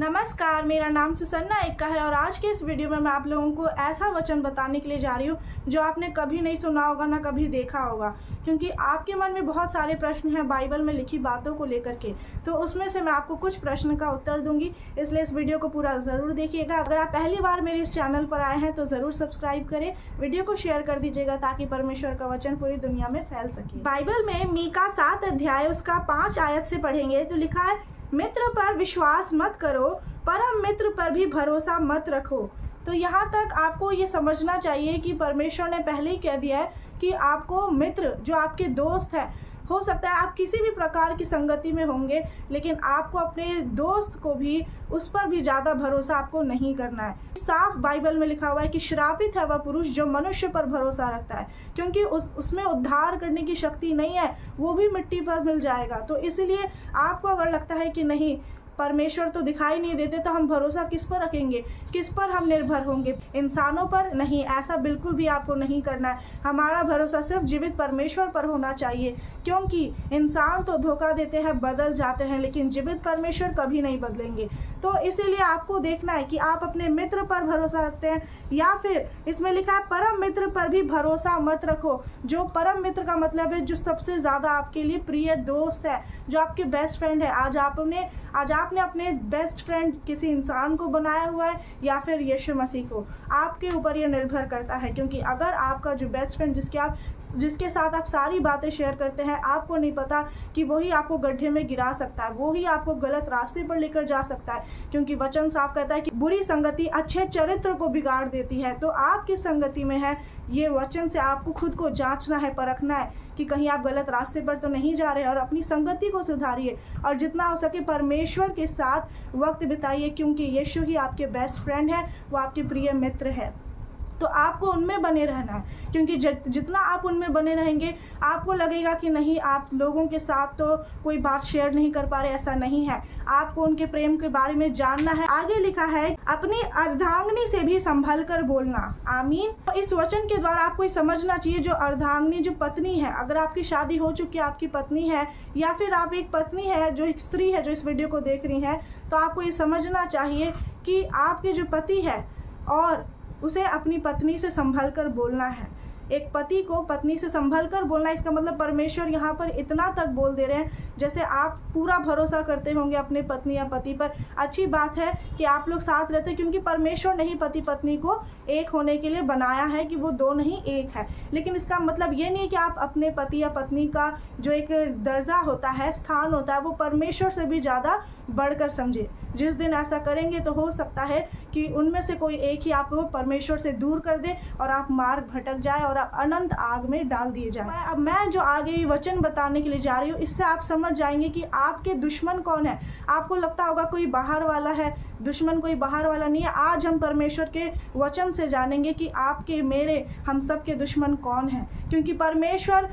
नमस्कार, मेरा नाम सुसन्ना एक्का है और आज के इस वीडियो में मैं आप लोगों को ऐसा वचन बताने के लिए जा रही हूँ जो आपने कभी नहीं सुना होगा ना कभी देखा होगा, क्योंकि आपके मन में बहुत सारे प्रश्न हैं बाइबल में लिखी बातों को लेकर के। तो उसमें से मैं आपको कुछ प्रश्न का उत्तर दूंगी, इसलिए इस वीडियो को पूरा ज़रूर देखिएगा। अगर आप पहली बार मेरे इस चैनल पर आए हैं तो ज़रूर सब्सक्राइब करें, वीडियो को शेयर कर दीजिएगा ताकि परमेश्वर का वचन पूरी दुनिया में फैल सके। बाइबल में मीका 7 अध्याय उसका 5 आयत से पढ़ेंगे तो लिखा है, मित्र पर विश्वास मत करो, परम मित्र पर भी भरोसा मत रखो। तो यहाँ तक आपको ये समझना चाहिए कि परमेश्वर ने पहले ही कह दिया है कि आपको मित्र जो आपके दोस्त हैं, हो सकता है आप किसी भी प्रकार की संगति में होंगे, लेकिन आपको अपने दोस्त को भी उस पर भी ज़्यादा भरोसा आपको नहीं करना है। साफ बाइबल में लिखा हुआ है कि श्रापित है वह पुरुष जो मनुष्य पर भरोसा रखता है, क्योंकि उसमें उद्धार करने की शक्ति नहीं है, वो भी मिट्टी पर मिल जाएगा। तो इसलिए आपको अगर लगता है कि नहीं परमेश्वर तो दिखाई नहीं देते, तो हम भरोसा किस पर रखेंगे, किस पर हम निर्भर होंगे, इंसानों पर? नहीं, ऐसा बिल्कुल भी आपको नहीं करना है। हमारा भरोसा सिर्फ जीवित परमेश्वर पर होना चाहिए, क्योंकि इंसान तो धोखा देते हैं, बदल जाते हैं, लेकिन जीवित परमेश्वर कभी नहीं बदलेंगे। तो इसीलिए आपको देखना है कि आप अपने मित्र पर भरोसा रखते हैं या फिर इसमें लिखा है परम मित्र पर भी भरोसा मत रखो। जो परम मित्र का मतलब है जो सबसे ज़्यादा आपके लिए प्रिय दोस्त है, जो आपके बेस्ट फ्रेंड है। आज आपने अपने बेस्ट फ्रेंड किसी इंसान को बनाया हुआ है या फिर यीशु मसीह को, आपके ऊपर ये निर्भर करता है। क्योंकि अगर आपका जो बेस्ट फ्रेंड जिसके साथ आप सारी बातें शेयर करते हैं, आपको नहीं पता कि वही आपको गड्ढे में गिरा सकता है, वही आपको गलत रास्ते पर लेकर जा सकता है, क्योंकि वचन साफ कहता है कि बुरी संगति अच्छे चरित्र को बिगाड़ देती है। तो आप किस संगति में है, ये वचन से आपको खुद को जांचना है, परखना है कि कहीं आप गलत रास्ते पर तो नहीं जा रहे हैं, और अपनी संगति को सुधारिए और जितना हो सके परमेश्वर के साथ वक्त बिताइए, क्योंकि यीशु ही आपके बेस्ट फ्रेंड है, वो आपके प्रिय मित्र है। तो आपको उनमें बने रहना है, क्योंकि जितना आप उनमें बने रहेंगे आपको लगेगा कि नहीं आप लोगों के साथ तो कोई बात शेयर नहीं कर पा रहे। ऐसा नहीं है, आपको उनके प्रेम के बारे में जानना है। आगे लिखा है, अपनी अर्धांगिनी से भी संभल कर बोलना। आमीन। तो इस वचन के द्वारा आपको समझना चाहिए जो अर्धांगिनी, जो पत्नी है, अगर आपकी शादी हो चुकी है, आपकी पत्नी है, या फिर आप एक पत्नी है जो एक स्त्री है जो इस वीडियो को देख रही है, तो आपको ये समझना चाहिए कि आपके जो पति है और उसे अपनी पत्नी से संभल कर बोलना है। एक पति को पत्नी से संभल कर बोलना, इसका मतलब परमेश्वर यहाँ पर इतना तक बोल दे रहे हैं जैसे आप पूरा भरोसा करते होंगे अपने पत्नी या पति पर। अच्छी बात है कि आप लोग साथ रहते हैं, क्योंकि परमेश्वर ने ही पति पत्नी को एक होने के लिए बनाया है, कि वो दो नहीं एक है। लेकिन इसका मतलब ये नहीं कि आप अपने पति या पत्नी का जो एक दर्जा होता है, स्थान होता है, वो परमेश्वर से भी ज़्यादा बढ़कर समझे। जिस दिन ऐसा करेंगे तो हो सकता है कि उनमें से कोई एक ही आपको परमेश्वर से दूर कर दे और आप मार्ग भटक जाए और आप अनंत आग में डाल दिए जाए। अब मैं जो आगे वचन बताने के लिए जा रही हूँ, इससे आप समझ जाएंगे कि आपके दुश्मन कौन है। आपको लगता होगा कोई बाहर वाला है, दुश्मन कोई बाहर वाला नहीं है। आज हम परमेश्वर के वचन से जानेंगे कि आपके, मेरे, हम सब के दुश्मन कौन हैं, क्योंकि परमेश्वर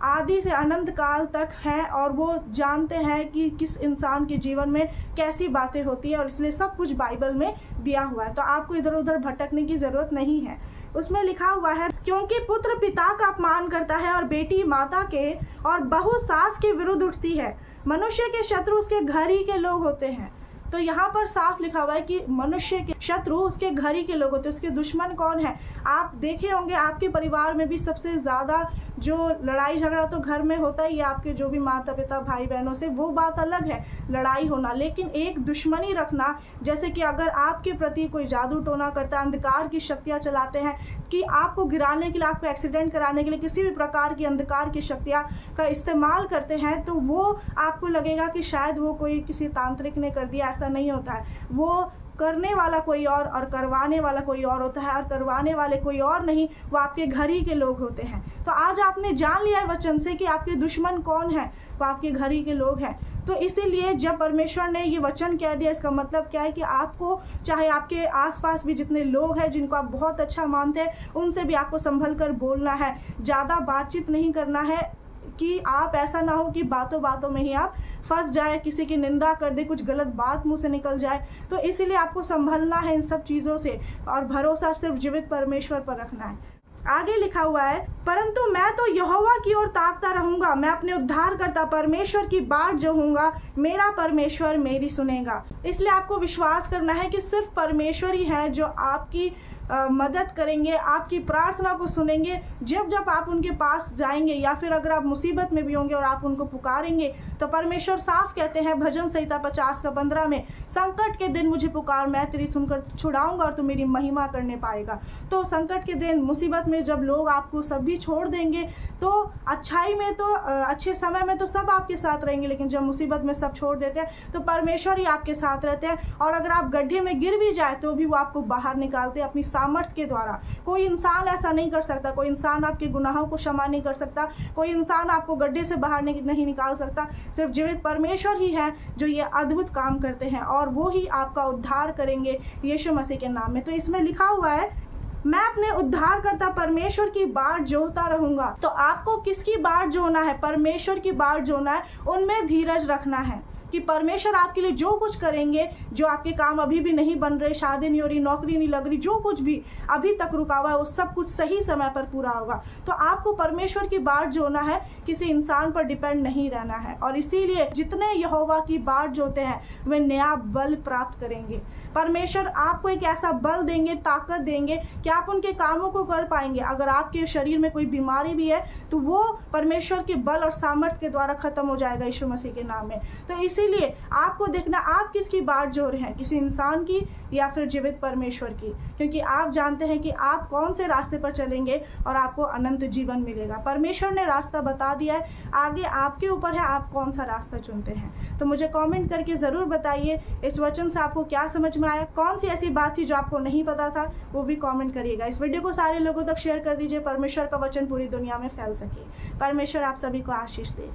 आदि से अनंत काल तक हैं और वो जानते हैं कि किस इंसान के जीवन में कैसी बातें होती है, और इसलिए सब कुछ बाइबल में दिया हुआ है। तो आपको इधर उधर भटकने की ज़रूरत नहीं है। उसमें लिखा हुआ है, क्योंकि पुत्र पिता का अपमान करता है और बेटी माता के, और बहू सास के विरुद्ध उठती है। मनुष्य के शत्रु उसके घर ही के लोग होते हैं। तो यहाँ पर साफ लिखा हुआ है कि मनुष्य के शत्रु उसके घर ही के लोग होते हैं। उसके दुश्मन कौन है? आप देखे होंगे आपके परिवार में भी सबसे ज़्यादा जो लड़ाई झगड़ा तो घर में होता ही है, आपके जो भी माता पिता भाई बहनों से, वो बात अलग है लड़ाई होना। लेकिन एक दुश्मनी रखना, जैसे कि अगर आपके प्रति कोई जादू टोना करता है, अंधकार की शक्तियाँ चलाते हैं कि आपको गिराने के लिए, आपको एक्सीडेंट कराने के लिए किसी भी प्रकार की अंधकार की शक्तियाँ का इस्तेमाल करते हैं, तो वो आपको लगेगा कि शायद वो कोई किसी तांत्रिक ने कर दिया। ऐसा नहीं होता है। वो करने वाला कोई और करवाने वाला कोई और होता है, और करवाने वाले कोई और नहीं, वो आपके घर ही के लोग होते हैं। तो आज आपने जान लिया है वचन से कि आपके दुश्मन कौन है, वो आपके घर ही के लोग हैं। तो इसीलिए जब परमेश्वर ने ये वचन कह दिया, इसका मतलब क्या है कि आपको, चाहे आपके आसपास भी जितने लोग हैं जिनको आप बहुत अच्छा मानते हैं, उनसे भी आपको संभल कर बोलना है। ज़्यादा बातचीत नहीं करना है कि आप ऐसा ना हो कि बातों बातों में ही आप फंस जाए, किसी की निंदा कर दे, कुछ गलत बात मुंह से निकल जाए। तो इसीलिए आपको संभलना है इन सब चीज़ों से, और भरोसा सिर्फ जीवित परमेश्वर पर रखना है। आगे लिखा हुआ है, परंतु मैं तो यहोवा की ओर ताकता रहूंगा, मैं अपने उद्धारकर्ता परमेश्वर की बाट जोहूंगा, मेरा परमेश्वर मेरी सुनेगा। इसलिए आपको विश्वास करना है कि सिर्फ परमेश्वर ही है जो आपकी मदद करेंगे, आपकी प्रार्थना को सुनेंगे। जब जब आप उनके पास जाएंगे या फिर अगर आप मुसीबत में भी होंगे और आप उनको पुकारेंगे, तो परमेश्वर साफ कहते हैं भजन संहिता 50:15 में, संकट के दिन मुझे पुकार, मैं तेरी सुनकर छुड़ाऊंगा और तू मेरी महिमा करने पाएगा। तो संकट के दिन, मुसीबत में जब लोग आपको सब भी छोड़ देंगे, तो अच्छाई में तो अच्छे समय में तो सब आपके साथ रहेंगे, लेकिन जब मुसीबत में सब छोड़ देते हैं तो परमेश्वर ही आपके साथ रहते हैं। और अगर आप गड्ढे में गिर भी जाए तो भी वो आपको बाहर निकालते हैं अपनी सामर्थ्य के द्वारा। कोई इंसान ऐसा नहीं कर सकता, कोई इंसान आपके गुनाहों को क्षमा नहीं कर सकता, कोई इंसान आपको गड्ढे से बाहर नहीं निकाल सकता। सिर्फ जीवित परमेश्वर ही है जो ये अद्भुत काम करते हैं, और वो ही आपका उद्धार करेंगे यीशु मसीह के नाम में। तो इसमें लिखा हुआ है, मैं अपने उद्धारकर्ता परमेश्वर की बाट जोहता रहूंगा। तो आपको किसकी बाट जोहना है? परमेश्वर की बाट जोहना है। उनमें धीरज रखना है कि परमेश्वर आपके लिए जो कुछ करेंगे, जो आपके काम अभी भी नहीं बन रहे, शादी नहीं हो रही, नौकरी नहीं लग रही, जो कुछ भी अभी तक रुका हुआ है, वो सब कुछ सही समय पर पूरा होगा। तो आपको परमेश्वर की बाट जोना है, किसी इंसान पर डिपेंड नहीं रहना है। और इसीलिए जितने यहोवा की बाट जोते हैं वे नया बल प्राप्त करेंगे। परमेश्वर आपको एक ऐसा बल देंगे, ताकत देंगे कि आप उनके कामों को कर पाएंगे। अगर आपके शरीर में कोई बीमारी भी है तो वो परमेश्वर के बल और सामर्थ्य के द्वारा खत्म हो जाएगा यीशु मसीह के नाम में। तो इसीलिए आपको देखना आप किसकी बाट जोड़ रहे हैं, किसी इंसान की या फिर जीवित परमेश्वर की, क्योंकि आप जानते हैं कि आप कौन से रास्ते पर चलेंगे और आपको अनंत जीवन मिलेगा। परमेश्वर ने रास्ता बता दिया है, आगे आपके ऊपर है आप कौन सा रास्ता चुनते हैं। तो मुझे कमेंट करके ज़रूर बताइए इस वचन से आपको क्या समझ में आया, कौन सी ऐसी बात थी जो आपको नहीं पता था, वो भी कमेंट करिएगा। इस वीडियो को सारे लोगों तक शेयर कर दीजिए, परमेश्वर का वचन पूरी दुनिया में फैल सके। परमेश्वर आप सभी को आशीष दे।